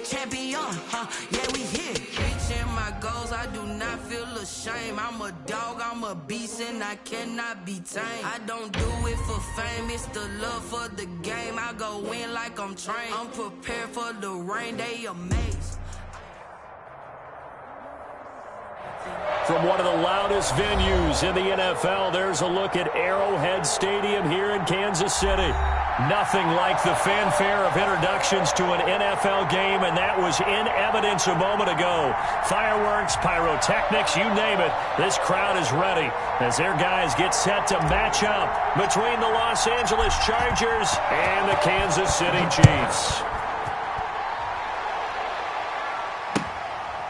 champion, yeah, we here. Reaching my goals, I do not feel ashamed. I'm a dog, I'm a beast, and I cannot be tamed. I don't do it for fame, it's the love for the game. I go in like I'm trained. I'm prepared for the rain, they amazed. From one of the loudest venues in the NFL, there's a look at Arrowhead Stadium here in Kansas City. Nothing like the fanfare of introductions to an NFL game, and that was in evidence a moment ago. Fireworks, pyrotechnics, you name it. This crowd is ready as their guys get set to match up between the Los Angeles Chargers and the Kansas City Chiefs.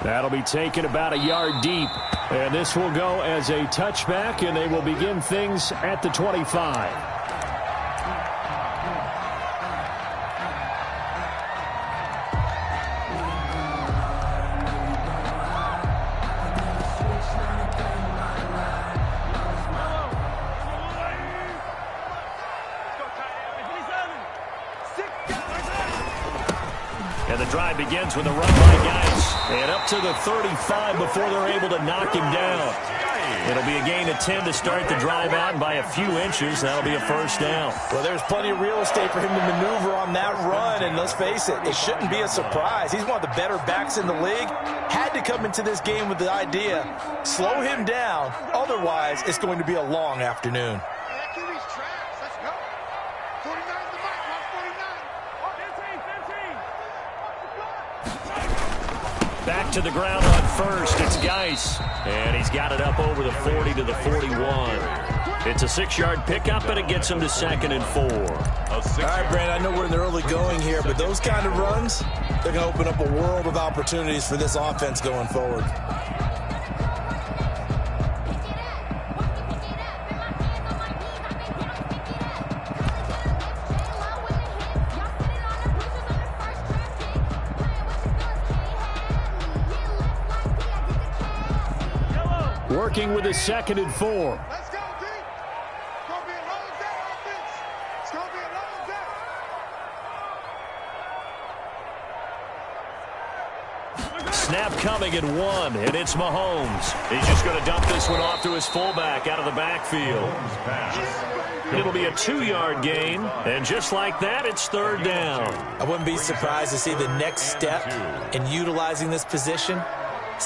That'll be taken about a yard deep, and this will go as a touchback, and they will begin things at the 25. And the drive begins with a run by Geis. And up to the 35 before they're able to knock him down. It'll be a gain of 10 to start the drive out, and by a few inches, that'll be a first down. Well, there's plenty of real estate for him to maneuver on that run, and let's face it, it shouldn't be a surprise. He's one of the better backs in the league. Had to come into this game with the idea, slow him down, otherwise it's going to be a long afternoon. Back to the ground on first. It's Geis. And he's got it up over the 40 to the 41. It's a 6-yard pickup, and it gets him to 2nd and 4. All right, Brandon, I know we're in the early going here, but those kind of runs, they're going to open up a world of opportunities for this offense going forward. Working with a 2nd and 4. Let's go, D. It's going to be a long day, offense. It's going to be a long day. Snap coming at 1, and it's Mahomes. He's just going to dump this one off to his fullback out of the backfield. It'll be a 2-yard gain, and just like that, it's 3rd down. I wouldn't be surprised to see the next step in utilizing this position.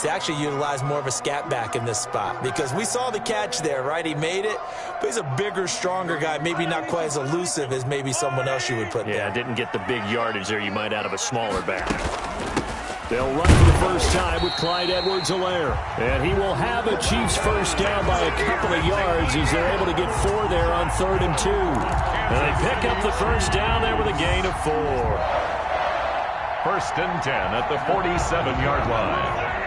To actually utilize more of a scat back in this spot, because we saw the catch there, right? He made it, but he's a bigger, stronger guy, maybe not quite as elusive as maybe someone else you would put there. Yeah, didn't get the big yardage there you might out of a smaller back. They'll run for the first time with Clyde Edwards-Helaire, and he will have a Chiefs first down by a couple of yards as they're able to get 4 there on 3rd and 2. And they pick up the first down there with a gain of 4. 1st and 10 at the 47-yard line.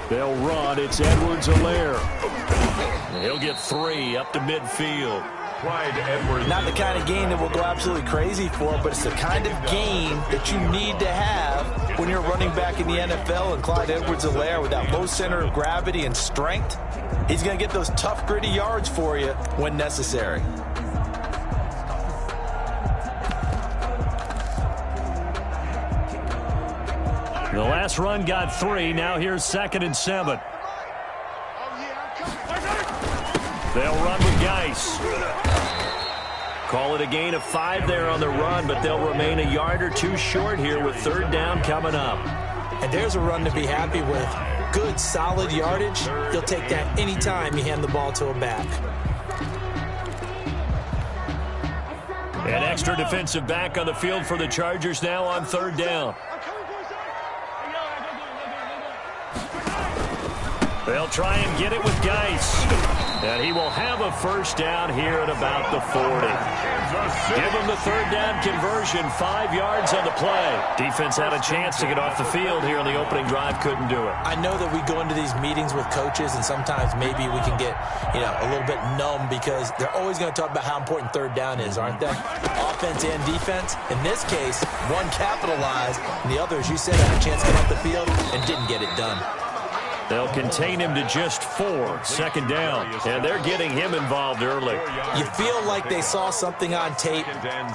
They'll run. It's Edwards-Helaire. He'll get 3 up to midfield. Clyde Edwards. Not the kind of gain that we'll go absolutely crazy for, but it's the kind of gain that you need to have when you're running back in the NFL. And Clyde Edwards-Helaire, with that low center of gravity and strength, he's going to get those tough, gritty yards for you when necessary. The last run got 3. Now here's 2nd and 7. They'll run with Geis. Call it a gain of 5 there on the run, but they'll remain a yard or 2 short here with 3rd down coming up. And there's a run to be happy with. Good, solid yardage. You'll take that anytime you hand the ball to a back. An extra defensive back on the field for the Chargers now on 3rd down. They'll try and get it with Geis. And he will have a first down here at about the 40. Give him the 3rd down conversion, 5 yards on the play. Defense had a chance to get off the field here on the opening drive, couldn't do it. I know that we go into these meetings with coaches, and sometimes maybe we can get, a little bit numb because they're always going to talk about how important 3rd down is, aren't they? Offense and defense. In this case, one capitalized, and the other, as you said, had a chance to get off the field and didn't get it done. They'll contain him to just 4, second down. And they're getting him involved early. You feel like they saw something on tape,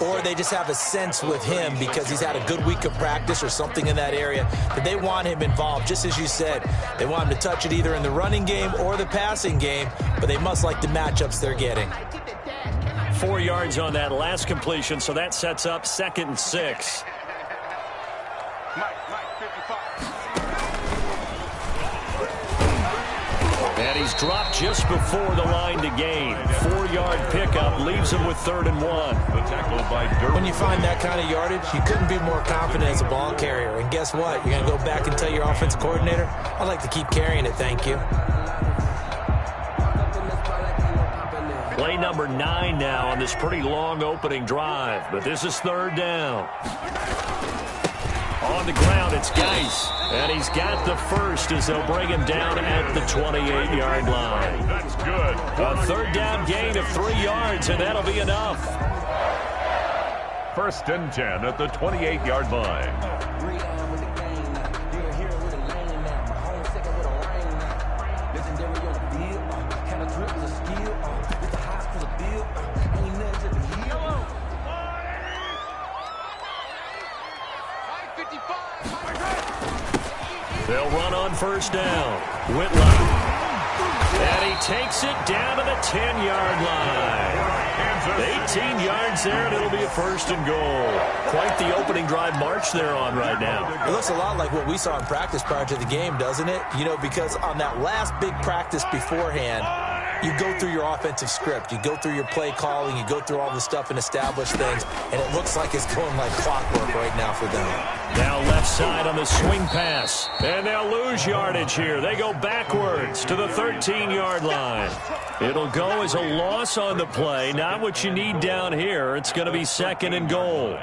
or they just have a sense with him because he's had a good week of practice or something in that area that they want him involved. Just as you said, they want him to touch it either in the running game or the passing game, but they must like the matchups they're getting. 4 yards on that last completion, so that sets up 2nd and 6. And he's dropped just before the line to gain. 4-yard pickup leaves him with 3rd and 1. When you find that kind of yardage, you couldn't be more confident as a ball carrier. And guess what? You're going to go back and tell your offensive coordinator, I'd like to keep carrying it, thank you. Play number 9 now on this pretty long opening drive. But this is 3rd down. On the ground, it's Geis. And he's got the first as they'll bring him down at the 28-yard line. That's good. A 3rd down gain of 3 yards, and that'll be enough. 1st and 10 at the 28-yard line. They'll run on 1st down. Whitlock. And he takes it down to the 10-yard line. 18 yards there, and it'll be a 1st and goal. Quite the opening drive march they're on right now. It looks a lot like what we saw in practice prior to the game, doesn't it? You know, because on that last big practice beforehand, you go through your offensive script. You go through your play calling. You go through all the stuff and establish things. And it looks like it's going like clockwork right now for them. Now left side on the swing pass. And they'll lose yardage here. They go backwards to the 13-yard line. It'll go as a loss on the play. Not what you need down here. It's going to be 2nd and goal.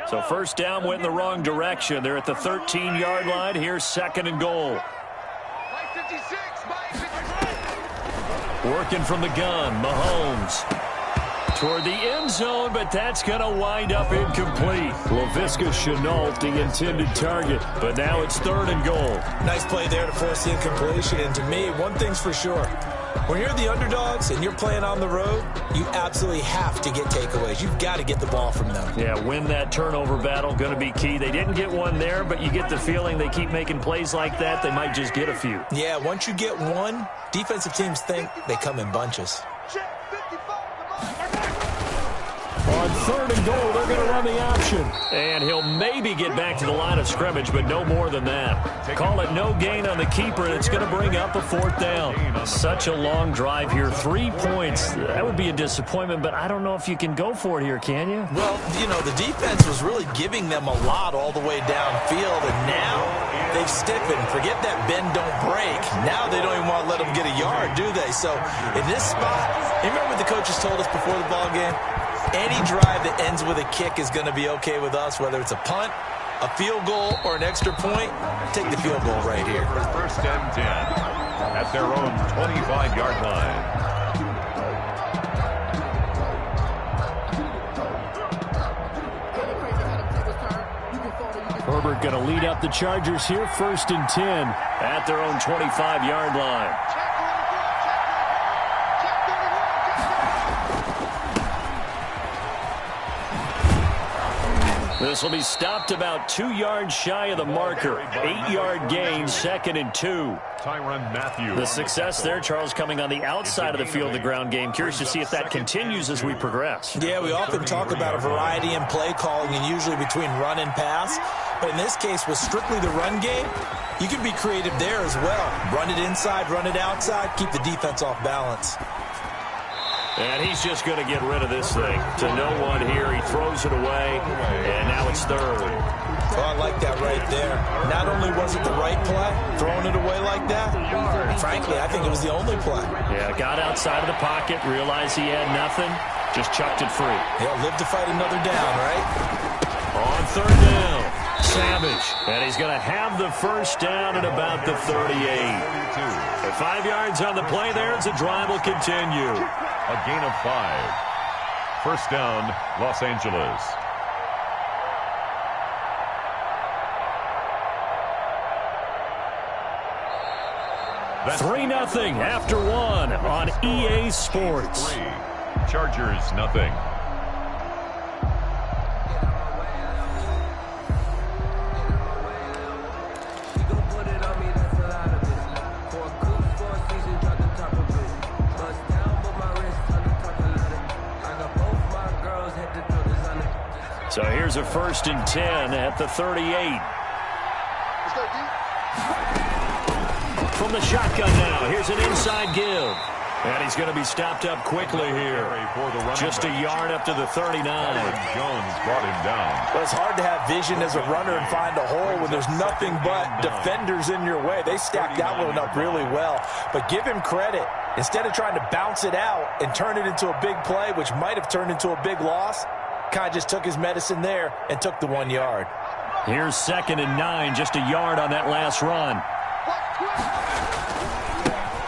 So 1st down went in the wrong direction. They're at the 13-yard line. Here's 2nd and goal. Working from the gun, Mahomes. Toward the end zone, but that's going to wind up incomplete. Laviska Shenault, the intended target, but now it's 3rd and goal. Nice play there to force the incompletion. And to me, one thing's for sure. When you're the underdogs and you're playing on the road, you absolutely have to get takeaways. You've got to get the ball from them. Yeah, win that turnover battle, going to be key. They didn't get one there, but you get the feeling they keep making plays like that, they might just get a few. Yeah, once you get one, defensive teams think they come in bunches. On 3rd and goal, they're going to run the option. And he'll maybe get back to the line of scrimmage, but no more than that. Call it no gain on the keeper, and it's going to bring up a 4th down. Such a long drive here. 3 points. That would be a disappointment, but I don't know if you can go for it here, can you? Well, you know, the defense was really giving them a lot all the way downfield, and now they've stiffened. Forget that bend, don't break. Now they don't even want to let them get a yard, do they? So in this spot, you remember what the coaches told us before the ball game? Any drive that ends with a kick is going to be okay with us, whether it's a punt, a field goal, or an extra point. Take the field goal right here. 1st and 10 at their own 25-yard line. Herbert going to lead up the Chargers here, 1st and 10 at their own 25-yard line. This will be stopped about 2 yards shy of the marker. 8-yard gain, 2nd and 2. Tyrann Mathieu. The success there, Charles, coming on the outside of the field, the ground game. Curious to see if that continues as we progress. Yeah, we often talk about a variety in play calling and usually between run and pass. But in this case, with strictly the run game, you can be creative there as well. Run it inside, run it outside, keep the defense off balance. And he's just going to get rid of this thing. To no one here. He throws it away, and now it's 3rd. Oh, I like that right there. Not only was it the right play, throwing it away like that, frankly, I think it was the only play. Yeah, got outside of the pocket, realized he had nothing, just chucked it free. Yeah, live to fight another down, right? On 3rd down, Savage. And he's going to have the 1st down at about the 38. 5 yards on the play there as the drive will continue. A gain of 5. 1st down, Los Angeles. 3-0 after one on EA Sports. Chargers, nothing. So here's a 1st and 10 at the 38. From the shotgun now, here's an inside give. And he's going to be stopped up quickly here. Just a yard up to the 39. Jones brought him down. Well, it's hard to have vision as a runner and find a hole when there's nothing but defenders in your way. They stacked that one up really well. But give him credit. Instead of trying to bounce it out and turn it into a big play, which might have turned into a big loss, kind of just took his medicine there and took the 1 yard. Here's 2nd and 9, just a yard on that last run.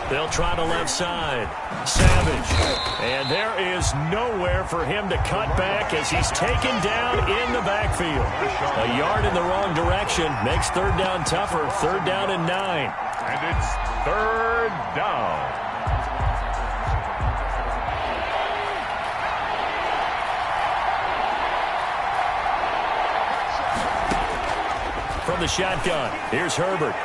They'll try the left side. Savage. And there is nowhere for him to cut back as he's taken down in the backfield. A yard in the wrong direction makes 3rd down tougher. 3rd down and 9. And it's 3rd down. From the shotgun, here's Herbert.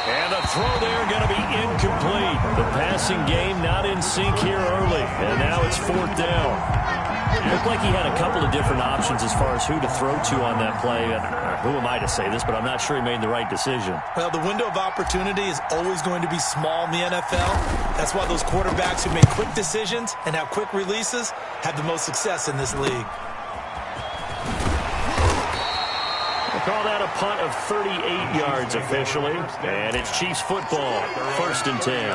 And the throw there going to be incomplete. The passing game not in sync here early. And now it's 4th down. It looked like he had a couple of different options as far as who to throw to on that play. Who am I to say this, but I'm not sure he made the right decision. Well, the window of opportunity is always going to be small in the NFL. That's why those quarterbacks who make quick decisions and have quick releases have the most success in this league. Call that a punt of 38 yards officially. And it's Chiefs football, 1st and 10.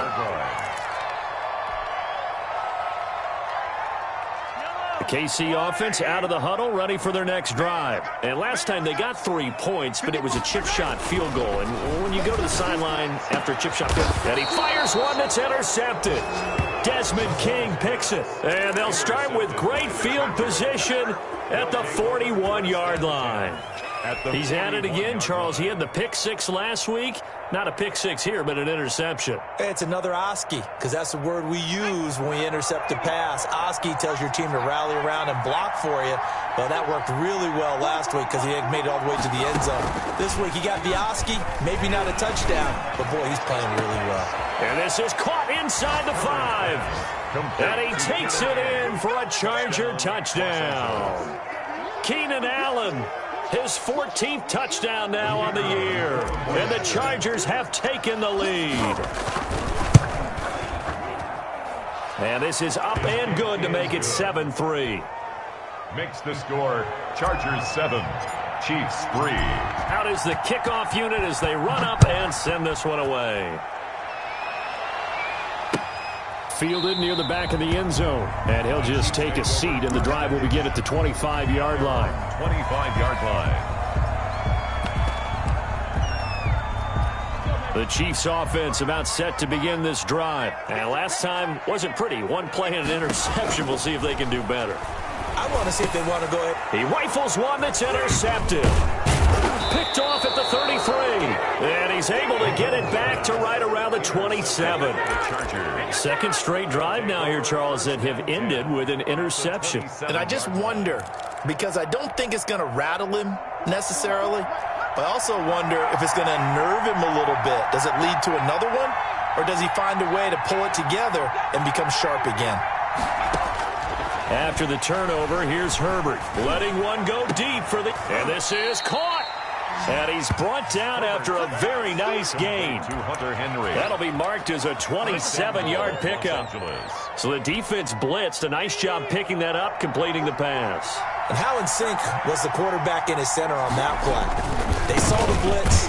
The KC offense out of the huddle, ready for their next drive. And last time they got 3 points, but it was a chip shot field goal. And when you go to the sideline after a chip shot field goal, and he fires one that's intercepted. Desmond King picks it. And they'll start with great field position at the 41-yard line. He's at it again, Charles. He had the pick 6 last week. Not a pick 6 here, but an interception. It's another Oski, because that's the word we use when we intercept a pass. Oski tells your team to rally around and block for you. Well, that worked really well last week because he made it all the way to the end zone. This week he got the Oski, maybe not a touchdown, but boy, he's playing really well. And this is caught inside the 5. And he takes it in for a Charger touchdown. Keenan Allen, his 14th touchdown now on the year. And the Chargers have taken the lead. And this is up and good to make it 7-3. Makes the score Chargers 7, Chiefs 3. Out is the kickoff unit as they run up and send this one away. Fielded near the back of the end zone. And he'll just take a seat, and the drive will begin at the 25-yard line. 25-yard line. The Chiefs offense about set to begin this drive. And last time wasn't pretty. One play and an interception. We'll see if they can do better. I want to see if they want to go ahead. He rifles one that's intercepted. Picked off at the 33. And he's able to get it back to right around the 27. Second straight drive now here, Charles, that have ended with an interception. And I just wonder, because I don't think it's going to rattle him necessarily, but I also wonder if it's going to nerve him a little bit. Does it lead to another one? Or does he find a way to pull it together and become sharp again? After the turnover, here's Herbert letting one go deep for the... And this is caught. And he's brought down after a very nice gain. That'll be marked as a 27-yard pickup. So the defense blitzed. A nice job picking that up, completing the pass. And how in sync was the quarterback and his center on that play? They saw the blitz,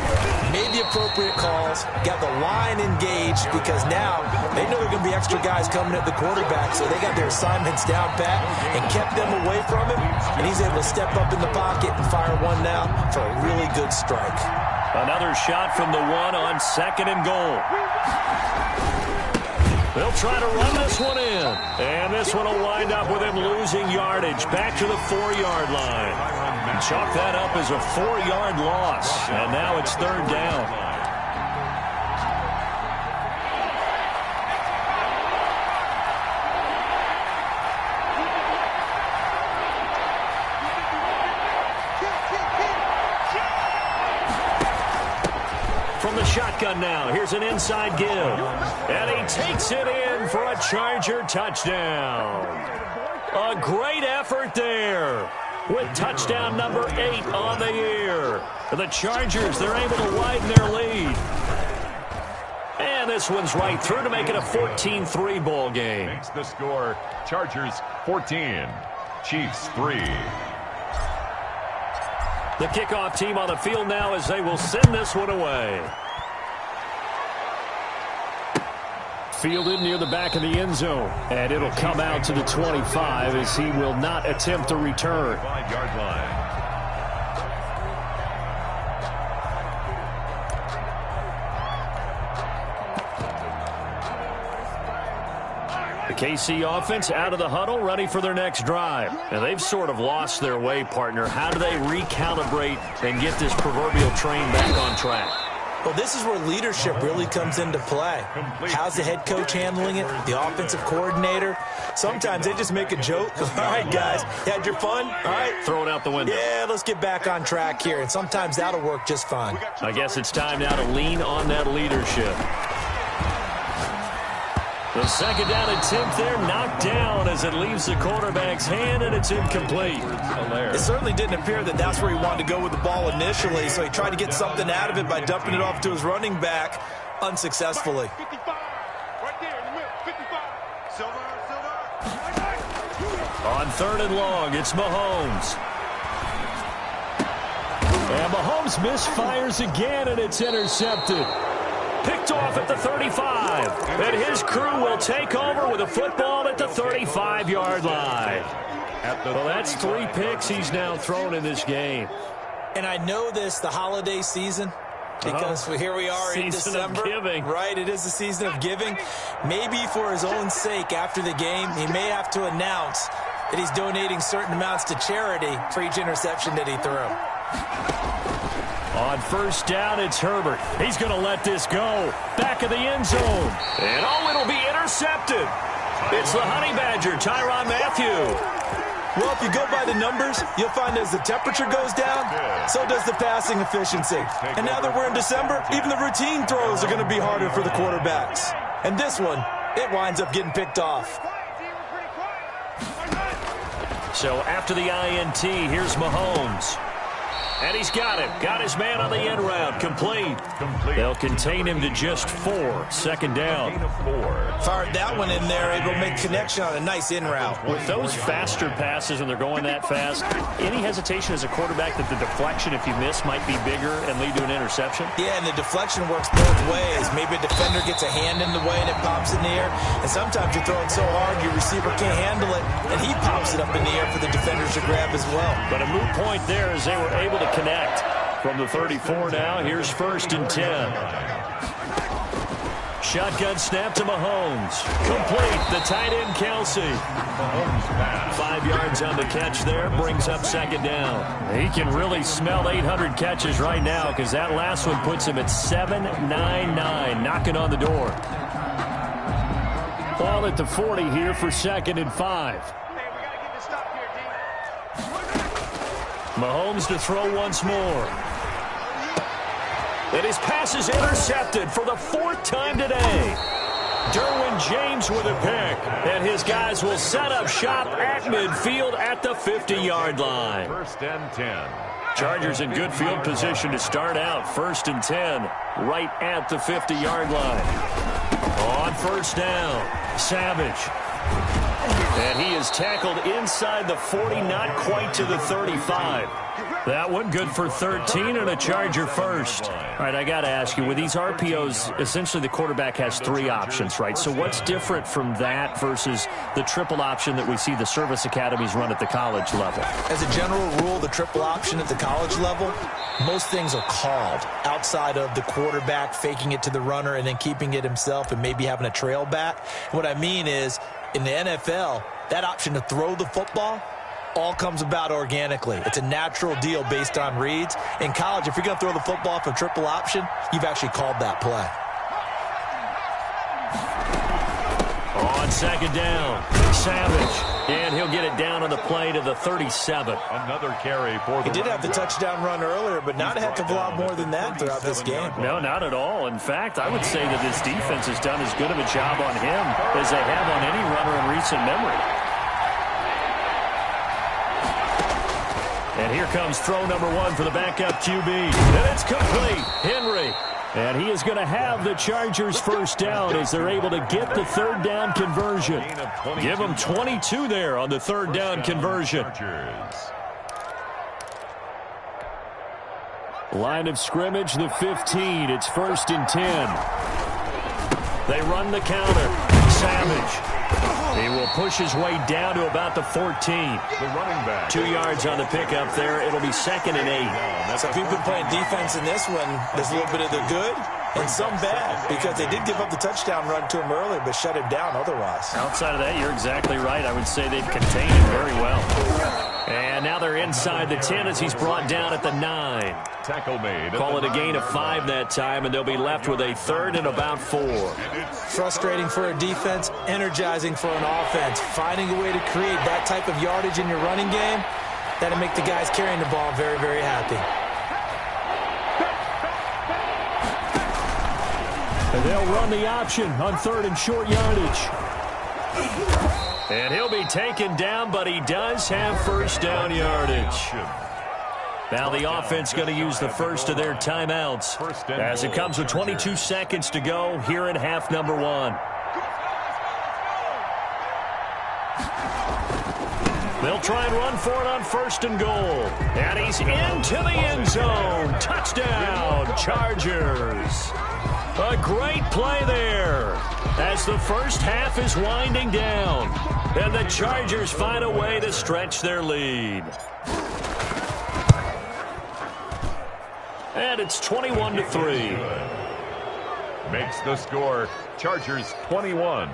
made the appropriate calls, got the line engaged because now they know there are going to be extra guys coming at the quarterback, so they got their assignments down pat and kept them away from him, and he's able to step up in the pocket and fire one now for a really good strike. Another shot from the 1 on 2nd and goal. They'll try to run this one in. And this one will wind up with him losing yardage back to the 4-yard line. And chalk that up as a 4-yard loss. And now it's 3rd down. from the shotgun now. Here's an inside give. And he takes it in for a Charger touchdown. A great effort there with touchdown number 8 on the year. The Chargers, they're able to widen their lead. And this one's right through to make it a 14-3 ball game. Makes the score Chargers 14, Chiefs 3. The kickoff team on the field now as they will send this one away. Fielded near the back of the end zone. And it'll come out to the 25 as he will not attempt a return. 5-yard line. The KC offense out of the huddle, ready for their next drive. And they've sort of lost their way, partner. How do they recalibrate and get this proverbial train back on track? Well, this is where leadership really comes into play. How's the head coach handling it? The offensive coordinator? Sometimes they just make a joke. All right, guys, you had your fun? All right. Throw it out the window. Yeah, let's get back on track here. And sometimes that'll work just fine. I guess it's time now to lean on that leadership. The second down attempt there knocked down as it leaves the quarterback's hand, and it's incomplete. It certainly didn't appear that that's where he wanted to go with the ball initially, so he tried to get something out of it by dumping it off to his running back unsuccessfully. 55. Right there in the middle. 55. Silver. On third and long, it's Mahomes. And Mahomes misfires again, and it's intercepted. Picked off at the 35. And his crew will take over with a football at the 35-yard line. Well, that's 3 picks he's now thrown in this game. And I know this, the holiday season, because here we are in December. Season of giving. Right, it is the season of giving. Maybe for his own sake after the game, he may have to announce that he's donating certain amounts to charity for each interception that he threw. On first down, it's Herbert. He's going to let this go. Back of the end zone. And it'll be intercepted. It's the Honey Badger, Tyrann Mathieu. Well, if you go by the numbers, you'll find as the temperature goes down, so does the passing efficiency. And now that we're in December, even the routine throws are going to be harder for the quarterbacks. And this one, it winds up getting picked off. So after the INT, here's Mahomes. And he's got him. Got his man on the end route. Complete. They'll contain him to just 4. Second down. Fired that one in there, able to make connection on a nice in route. With those faster passes and they're going that fast, any hesitation as a quarterback that the deflection, if you miss, might be bigger and lead to an interception? Yeah, and the deflection works both ways. Maybe a defender gets a hand in the way and it pops in the air. And sometimes you're throwing so hard your receiver can't handle it, and he pops it up in the air for the defenders to grab as well. But a moot point there as they were able to connect. From the 34 now, here's first and 10. Shotgun snap to Mahomes. Complete. The tight end, Kelsey. 5 yards on the catch there. Brings up second down. He can really smell 800 catches right now because that last one puts him at 799. Knocking on the door. Ball at the 40 here for second and 5. Mahomes to throw once more. And his pass is intercepted for the 4th time today. Derwin James with a pick. And his guys will set up shop at midfield at the 50-yard line. First and 10. Chargers in good field position to start out. First and 10 right at the 50-yard line. On first down, Savage. And he is tackled inside the 40, not quite to the 35. That one good for 13 and a Charger first. All right, I got to ask you, with these RPOs, essentially the quarterback has 3 options, right? So what's different from that versus the triple option that we see the service academies run at the college level? As a general rule, the triple option at the college level, most things are called outside of the quarterback faking it to the runner and then keeping it himself and maybe having a trail back. What I mean is, in the NFL, that option to throw the football all comes about organically. It's a natural deal based on reads. In college, if you're going to throw the football for triple option, you've actually called that play. On second down, Savage. And he'll get it down on the play to the 37. Another carry for the He did have the touchdown run earlier, but not have to blow more than that throughout this game. No, not at all. In fact, I would say that this defense has done as good of a job on him as they have on any runner in recent memory. And here comes throw number 1 for the backup QB. And it's complete. Henry. And he is going to have the Chargers first down as they're able to get the third down conversion. Give them 22 there on the third down conversion. Line of scrimmage, the 15. It's 1st and 10. They run the counter. Savage. He will push his way down to about the 14. The running back. 2 yards on the pickup there. It'll be 2nd and 8. So if you've been playing defense in this one, there's a little bit of the good and some bad, because they did give up the touchdown run to him earlier, but shut him down otherwise. Outside of that, you're exactly right. I would say they've contained him very well. And now they're inside the 10 as he's brought down at the 9. Tackle made. Call it a gain of 5 that time, and they'll be left with a 3rd and about 4. Frustrating for a defense, energizing for an offense. Finding a way to create that type of yardage in your running game, that'll make the guys carrying the ball very, very happy. And they'll run the option on 3rd and short yardage. And he'll be taken down, but he does have first down yardage. Now the offense going to use the first of their timeouts as it comes with 22 seconds to go here in half number 1. They'll try and run for it on 1st and goal. And he's into the end zone. Touchdown, Chargers. A great play there as the first half is winding down. And the Chargers find a way to stretch their lead. And it's 21-3. Makes the score. Chargers 21,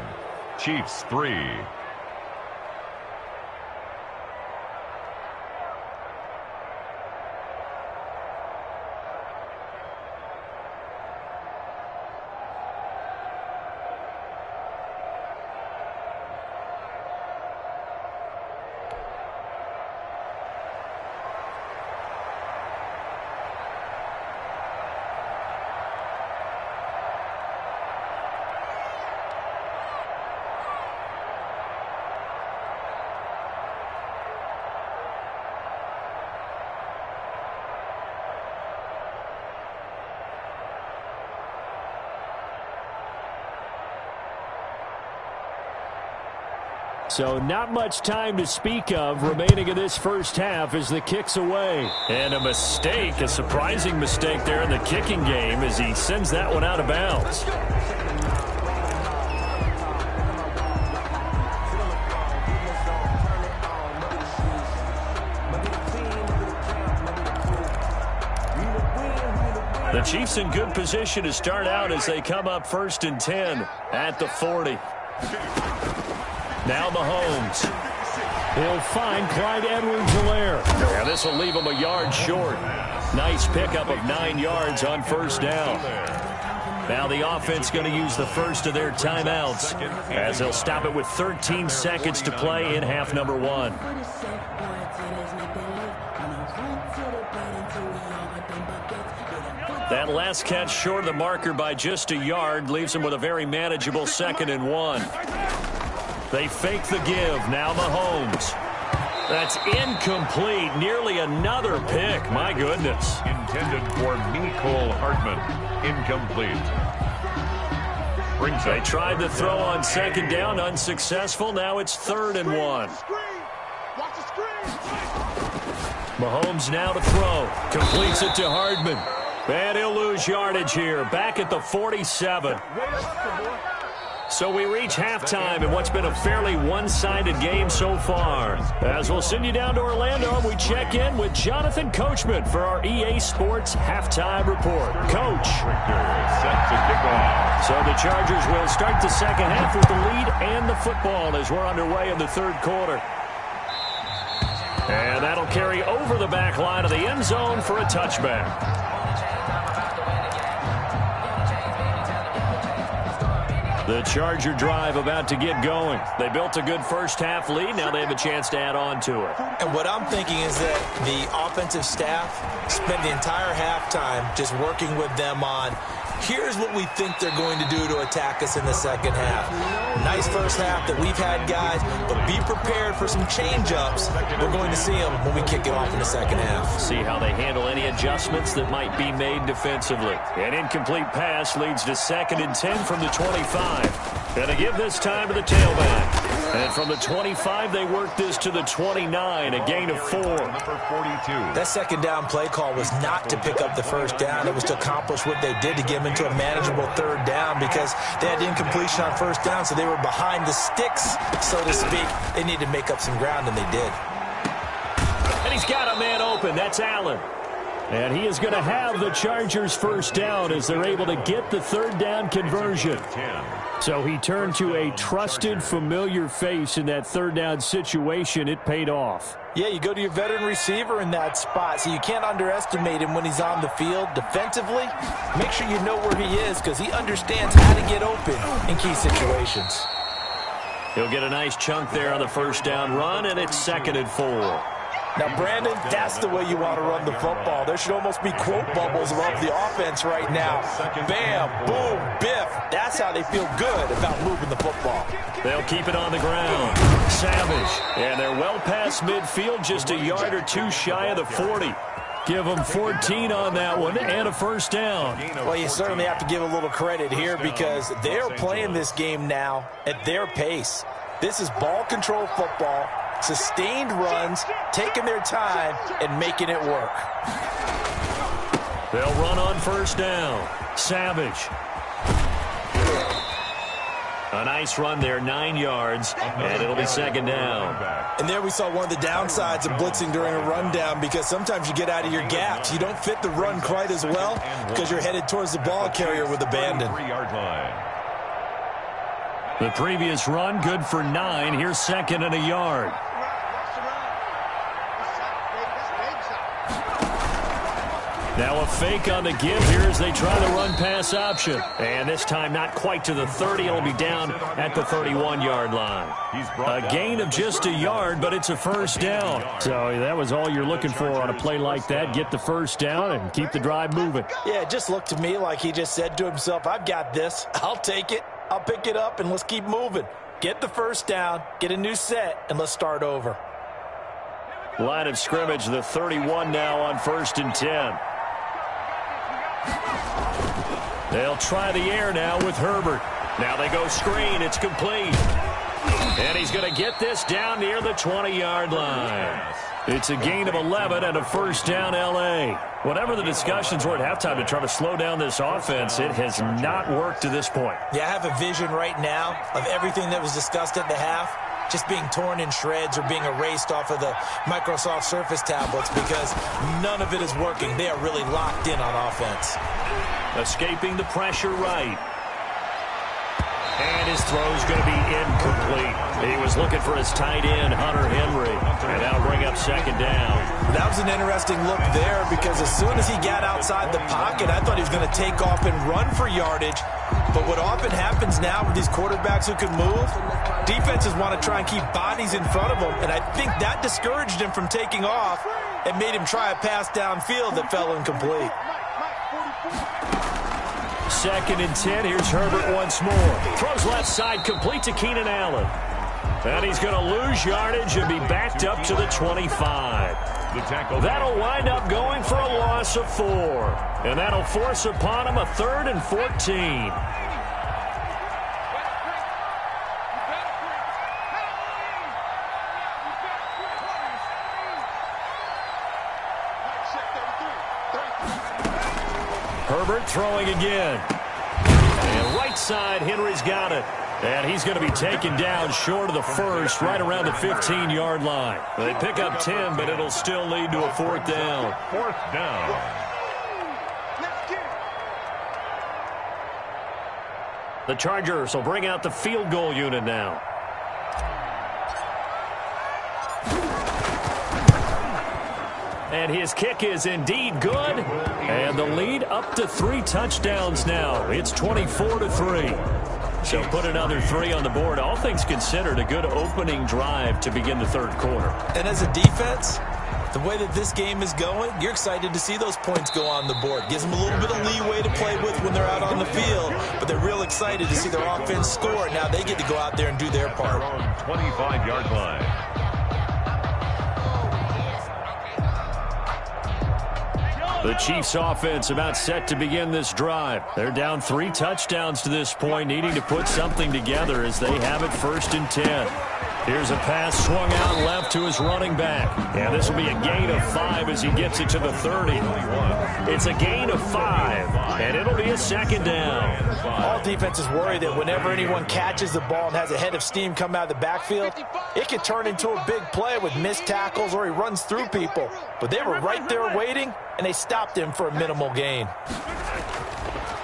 Chiefs 3. So not much time to speak of remaining in this first half as the kick's away. And a mistake, a surprising mistake there in the kicking game as he sends that one out of bounds. The Chiefs in good position to start out as they come up 1st and 10 at the 40. Now Mahomes. He'll find Clyde Edwards-Helaire. And this will leave him a yard short. Nice pickup of 9 yards on 1st down. Now the offense going to use the first of their timeouts as they'll stop it with 13 seconds to play in half number 1. That last catch short of the marker by just a yard leaves him with a very manageable 2nd and 1. They fake the give. Now Mahomes. That's incomplete. Nearly another pick. My goodness. Intended for Mecole Hardman. Incomplete. They tried the throw on 2nd down. Unsuccessful. Now it's 3rd and 1. Mahomes now to throw. Completes it to Hardman. And he'll lose yardage here. Back at the 47. So we reach halftime in what's been a fairly one-sided game so far. As we'll send you down to Orlando, we check in with Jonathan Coachman for our EA Sports Halftime Report. Coach. Set to kick off. So the Chargers will start the second half with the lead and the football as we're underway in the 3rd quarter. And that'll carry over the back line of the end zone for a touchback. The Charger drive about to get going. They built a good first-half lead. Now they have a chance to add on to it. And what I'm thinking is that the offensive staff spent the entire halftime just working with them on, here's what we think they're going to do to attack us in the second half. Nice first half that we've had, guys, but be prepared for some change-ups. We're going to see them when we kick it off in the second half. See how they handle any adjustments that might be made defensively. An incomplete pass leads to 2nd and 10 from the 25. And they give this time to the tailback. And from the 25, they work this to the 29, a gain of 4. That second down play call was not to pick up the first down. It was to accomplish what they did to get them into a manageable third down because they had incompletion on first down, so they were behind the sticks, so to speak. They needed to make up some ground, and they did. And he's got a man open. That's Allen. And he is going to have the Chargers first down as they're able to get the third down conversion. So he turned to a trusted, familiar face in that third down situation. It paid off. Yeah, you go to your veteran receiver in that spot, so you can't underestimate him when he's on the field. Defensively, make sure you know where he is because he understands how to get open in key situations. He'll get a nice chunk there on the first down run, and it's 2nd and 4. Now, Brandon, that's the way you want to run the football. There should almost be quote bubbles above the offense right now. Bam, boom, biff. That's how they feel good about moving the football. They'll keep it on the ground. Savage. And they're well past midfield, just a yard or two shy of the 40. Give them 14 on that one and a first down. Well, you certainly have to give a little credit here because they're playing this game now at their pace. This is ball control football. Sustained runs, taking their time, and making it work. They'll run on first down. Savage. A nice run there, 9 yards, and it'll be 2nd down. And there we saw one of the downsides of blitzing during a rundown because sometimes you get out of your gaps. You don't fit the run quite as well because you're headed towards the ball carrier with abandon. The previous run, good for 9. Here's 2nd and a yard. Now a fake on the give here as they try the run-pass option. And this time not quite to the 30. It'll be down at the 31-yard line. A gain of just a yard, but it's a first down. So that was all you're looking for on a play like that. Get the first down and keep the drive moving. Yeah, it just looked to me like he just said to himself, I've got this. I'll take it. I'll pick it up, and let's keep moving. Get the first down, get a new set, and let's start over. Line of scrimmage, the 31 now on 1st and 10. They'll try the air now with Herbert. Now they go screen. It's complete. And he's going to get this down near the 20-yard line. It's a gain of 11 and a first down, L.A. Whatever the discussions were at halftime to try to slow down this offense, it has not worked to this point. Yeah, I have a vision right now of everything that was discussed at the half just being torn in shreds or being erased off of the Microsoft Surface tablets because none of it is working. They are really locked in on offense. Escaping the pressure right. And his throw's going to be incomplete. He was looking for his tight end, Hunter Henry. And that'll bring up 2nd down. That was an interesting look there because as soon as he got outside the pocket, I thought he was going to take off and run for yardage. But what often happens now with these quarterbacks who can move, defenses want to try and keep bodies in front of them. And I think that discouraged him from taking off and made him try a pass downfield that fell incomplete. 2nd and 10. Here's Herbert once more. Throws left side, complete to Keenan Allen. And he's going to lose yardage and be backed up to the 25. That'll wind up going for a loss of 4. And that'll force upon him a 3rd and 14. Herbert throwing again. And right side, Henry's got it. And he's going to be taken down short of the first, right around the 15-yard line. They pick up 10, but it'll still lead to a 4th down. 4th down. The Chargers will bring out the field goal unit now. And his kick is indeed good. And the lead up to 3 touchdowns now. It's 24-3. So put another 3 on the board. All things considered, a good opening drive to begin the third quarter. And as a defense, the way that this game is going, you're excited to see those points go on the board. Gives them a little bit of leeway to play with when they're out on the field, but they're real excited to see their offense score. Now they get to go out there and do their part. 25-yard line. The Chiefs offense about set to begin this drive. They're down 3 touchdowns to this point, needing to put something together as they have it 1st and 10. Here's a pass swung out left to his running back. Yeah, this will be a gain of 5 as he gets it to the 30. It's a gain of 5, and it'll be a 2nd down. All defenses worry that whenever anyone catches the ball and has a head of steam come out of the backfield, it could turn into a big play with missed tackles or he runs through people. But they were right there waiting, and they stopped him for a minimal gain.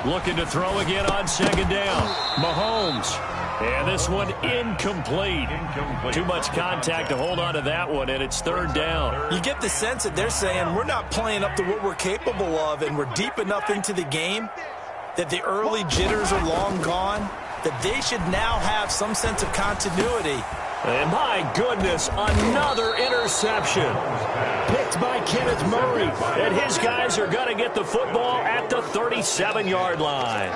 Looking to throw again on 2nd down. Mahomes. And this one incomplete. Too much contact to hold on to that one, and it's 3rd down. You get the sense that they're saying we're not playing up to what we're capable of, and we're deep enough into the game that the early jitters are long gone, that they should now have some sense of continuity. And my goodness, another interception. Picked by Kenneth Murray. And his guys are going to get the football at the 37-yard line.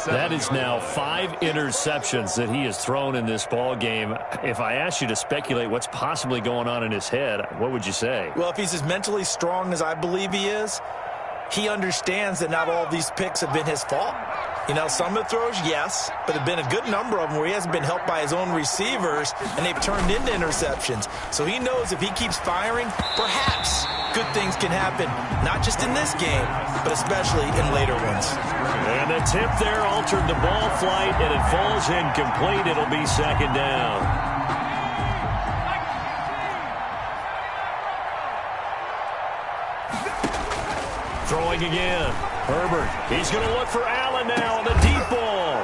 That is now 5 interceptions that he has thrown in this ball game. If I asked you to speculate what's possibly going on in his head, what would you say? Well, if he's as mentally strong as I believe he is, he understands that not all of these picks have been his fault. You know, some of the throws, yes, but there have been a good number of them where he hasn't been helped by his own receivers, and they've turned into interceptions. So he knows if he keeps firing, perhaps good things can happen, not just in this game, but especially in later ones. And the tip there altered the ball flight, and it falls incomplete. It'll be 2nd down. Throwing again. Herbert. He's going to look for Allen now on the deep ball.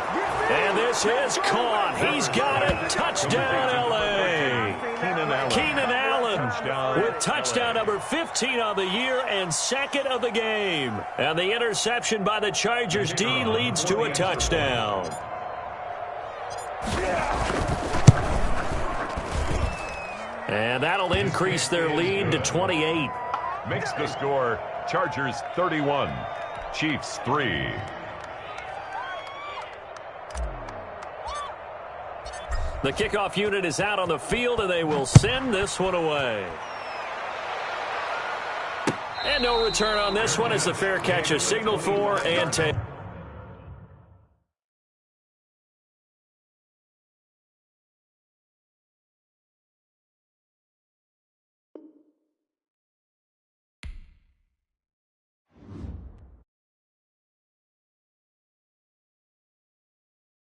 And this is caught. He's got it. Touchdown, L.A. Keenan Allen with touchdown number 15 on the year and 2nd of the game. And the interception by the Chargers D leads to a touchdown. And that'll increase their lead to 28. Makes the score Chargers 31, Chiefs 3. The kickoff unit is out on the field, and they will send this one away. And no return on this one as the fair catch is signaled for and taken.